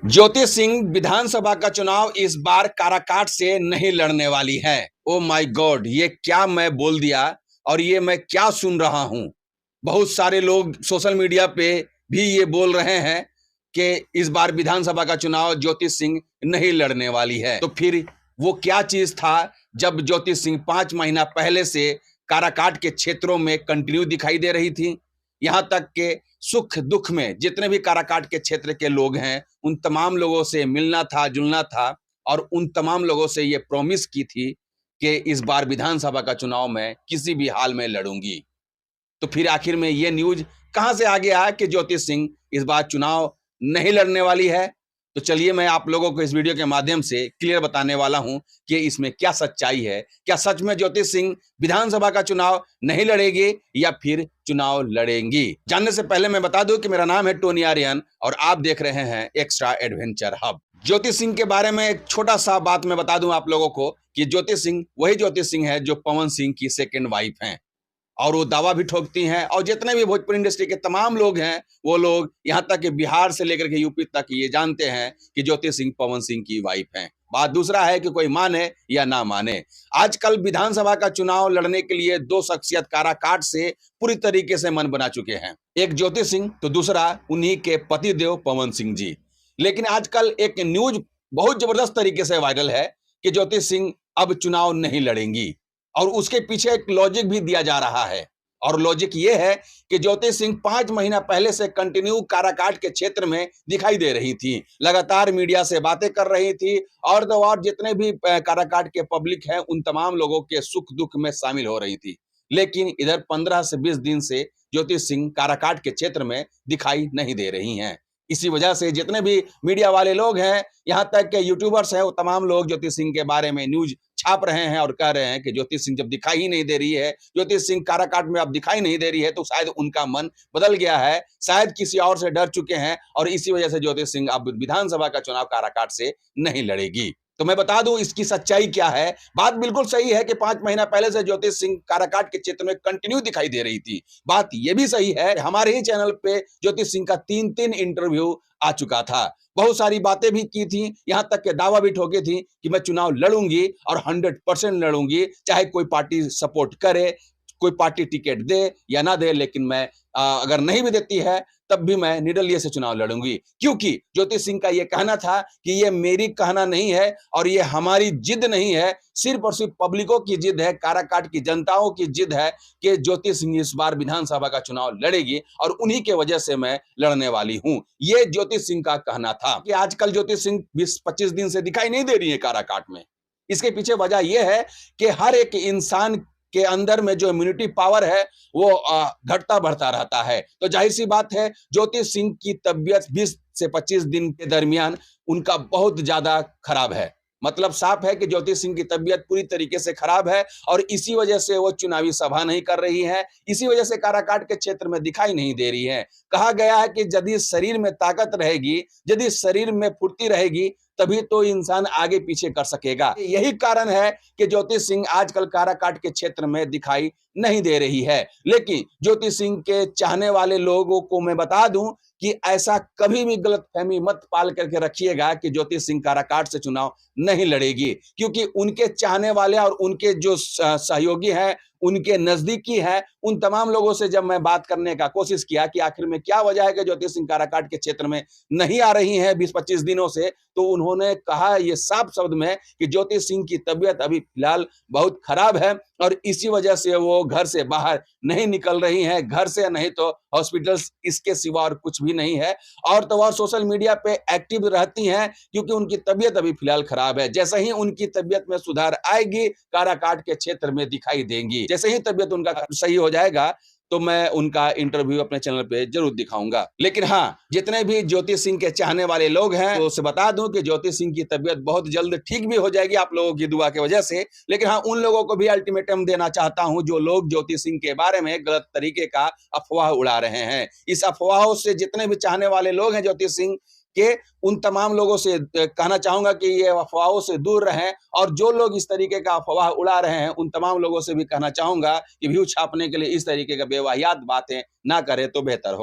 ज्योति सिंह विधानसभा का चुनाव इस बार काराकाट से नहीं लड़ने वाली है। ओ माय गॉड, ये क्या मैं बोल दिया और ये मैं क्या सुन रहा हूं। बहुत सारे लोग सोशल मीडिया पे भी ये बोल रहे हैं कि इस बार विधानसभा का चुनाव ज्योति सिंह नहीं लड़ने वाली है। तो फिर वो क्या चीज था जब ज्योति सिंह 5 महीना पहले से काराकाट के क्षेत्रों में कंटिन्यू दिखाई दे रही थी। यहां तक के सुख दुख में जितने भी काराकाट के क्षेत्र के लोग हैं उन तमाम लोगों से मिलना था, जुलना था और उन तमाम लोगों से ये प्रॉमिस की थी कि इस बार विधानसभा का चुनाव मैं किसी भी हाल में लड़ूंगी। तो फिर आखिर में ये न्यूज कहां से आ गया कि ज्योति सिंह इस बार चुनाव नहीं लड़ने वाली है। तो चलिए मैं आप लोगों को इस वीडियो के माध्यम से क्लियर बताने वाला हूं कि इसमें क्या सच्चाई है। क्या सच में ज्योति सिंह विधानसभा का चुनाव नहीं लड़ेगी या फिर चुनाव लड़ेंगी? जानने से पहले मैं बता दूं कि मेरा नाम है टोनी आर्यन और आप देख रहे हैं extra adventure hub. Jyoti Singh के बारे में एक छोटा सा बात मैं बता दूं आप लोगों को कि ज्योति सिंह वही ज्योति सिंह है जो पवन सिंह की सेकेंड वाइफ हैं और वो दावा भी ठोकती हैं। और जितने भी भोजपुरी इंडस्ट्री के तमाम लोग हैं वो लोग यहाँ तक कि बिहार से लेकर के यूपी तक ये जानते हैं कि ज्योति सिंह पवन सिंह की वाइफ हैं। बात दूसरा है कि कोई माने या ना माने, आजकल विधानसभा का चुनाव लड़ने के लिए दो शख्सियत काराकाट से पूरी तरीके से मन बना चुके हैं, एक ज्योति सिंह तो दूसरा उन्हीं के पतिदेव पवन सिंह जी। लेकिन आजकल एक न्यूज बहुत जबरदस्त तरीके से वायरल है कि ज्योति सिंह अब चुनाव नहीं लड़ेंगी और उसके पीछे एक लॉजिक भी दिया जा रहा है। और लॉजिक ये है कि ज्योति सिंह 5 महीना पहले से कंटिन्यू काराकाट के क्षेत्र में दिखाई दे रही थी, लगातार मीडिया से बातें कर रही थी और तो और जितने भी काराकाट के पब्लिक हैं उन तमाम लोगों के सुख दुख में शामिल हो रही थी। लेकिन इधर 15 से 20 दिन से ज्योति सिंह काराकाट के क्षेत्र में दिखाई नहीं दे रही हैं। इसी वजह से जितने भी मीडिया वाले लोग हैं, यहाँ तक के यूट्यूबर्स हैं, वो तमाम लोग ज्योति सिंह के बारे में न्यूज छाप रहे हैं और कह रहे हैं कि ज्योति सिंह जब दिखाई ही नहीं दे रही है, ज्योति सिंह काराकाट में अब दिखाई नहीं दे रही है तो शायद उनका मन बदल गया है, शायद किसी और से डर चुके हैं और इसी वजह से ज्योति सिंह अब विधानसभा का चुनाव काराकाट से नहीं लड़ेगी। तो मैं बता दूं इसकी सच्चाई क्या है। बात बिल्कुल सही है कि 5 महीना पहले से ज्योति सिंह काराकाट के क्षेत्र में कंटिन्यू दिखाई दे रही थी। बात यह भी सही है, हमारे ही चैनल पे ज्योति सिंह का 3-3 इंटरव्यू आ चुका था, बहुत सारी बातें भी की थी, यहां तक के दावा भी ठोके थी कि मैं चुनाव लड़ूंगी और 100% लड़ूंगी, चाहे कोई पार्टी सपोर्ट करे, कोई पार्टी टिकट दे या ना दे, लेकिन मैं अगर नहीं भी देती है तब भी मैं निर्दलीय से चुनाव लड़ूंगी। क्योंकि ज्योति सिंह का यह कहना था कि ये मेरी कहना नहीं है और ये हमारी जिद नहीं है, सिर्फ और सिर्फ पब्लिकों की जिद है, काराकाट की जनताओं की जिद है कि ज्योति सिंह इस बार विधानसभा का चुनाव लड़ेगी और उन्हीं के वजह से मैं लड़ने वाली हूं। ये ज्योति सिंह का कहना था कि आजकल ज्योति सिंह 20-25 दिन से दिखाई नहीं दे रही है काराकाट में। इसके पीछे वजह यह है कि हर एक इंसान के अंदर में जो इम्यूनिटी पावर है वो घटता बढ़ता रहता है। तो जाहिर सी बात है ज्योति सिंह की तबीयत 20 से 25 दिन के दरमियान उनका बहुत ज्यादा खराब है। मतलब साफ है कि ज्योति सिंह की तबीयत पूरी तरीके से खराब है और इसी वजह से वो चुनावी सभा नहीं कर रही है, इसी वजह से काराकाट के क्षेत्र में दिखाई नहीं दे रही है। कहा गया है कि यदि शरीर में ताकत रहेगी, यदि शरीर में फुर्ती रहेगी तभी तो इंसान आगे पीछे कर सकेगा। यही कारण है कि ज्योति सिंह आजकल काराकाट के क्षेत्र में दिखाई नहीं दे रही है। लेकिन ज्योति सिंह के चाहने वाले लोगों को मैं बता दूं कि ऐसा कभी भी गलतफहमी मत पाल करके रखिएगा कि ज्योति सिंह काराकाट से चुनाव नहीं लड़ेगी, क्योंकि उनके चाहने वाले और उनके जो सहयोगी हैं, उनके नजदीकी हैं, उन तमाम लोगों से जब मैं बात करने का कोशिश किया कि आखिर में क्या वजह है कि ज्योति सिंह काराकाट के क्षेत्र में नहीं आ रही हैं 20-25 दिनों से, तो उन्होंने कहा ये साफ शब्द में कि ज्योति सिंह की तबीयत अभी फिलहाल बहुत खराब है और इसी वजह से वो घर से बाहर नहीं निकल रही हैं, घर से नहीं तो हॉस्पिटल्स, इसके सिवा और कुछ भी नहीं है। और तो और सोशल मीडिया पे एक्टिव रहती हैं क्योंकि उनकी तबीयत अभी फिलहाल खराब है। जैसे ही उनकी तबीयत में सुधार आएगी काराकाट के क्षेत्र में दिखाई देंगी। जैसे ही तबीयत उनका सही हो जाएगा तो मैं उनका इंटरव्यू अपने चैनल पे जरूर दिखाऊंगा। लेकिन हाँ, जितने भी ज्योति सिंह के चाहने वाले लोग हैं तो उसे बता दूं कि ज्योति सिंह की तबीयत बहुत जल्द ठीक भी हो जाएगी आप लोगों की दुआ की वजह से। लेकिन हाँ, उन लोगों को भी अल्टीमेटम देना चाहता हूं जो लोग ज्योति सिंह के बारे में गलत तरीके का अफवाह उड़ा रहे हैं। इस अफवाहों से जितने भी चाहने वाले लोग हैं ज्योति सिंह के, उन तमाम लोगों से कहना चाहूंगा कि ये अफवाहों से दूर रहें और जो लोग इस तरीके का अफवाह उड़ा रहे हैं उन तमाम लोगों से भी कहना चाहूंगा कि व्यू छापने के लिए इस तरीके का बेवाहियात बातें ना करें तो बेहतर हो।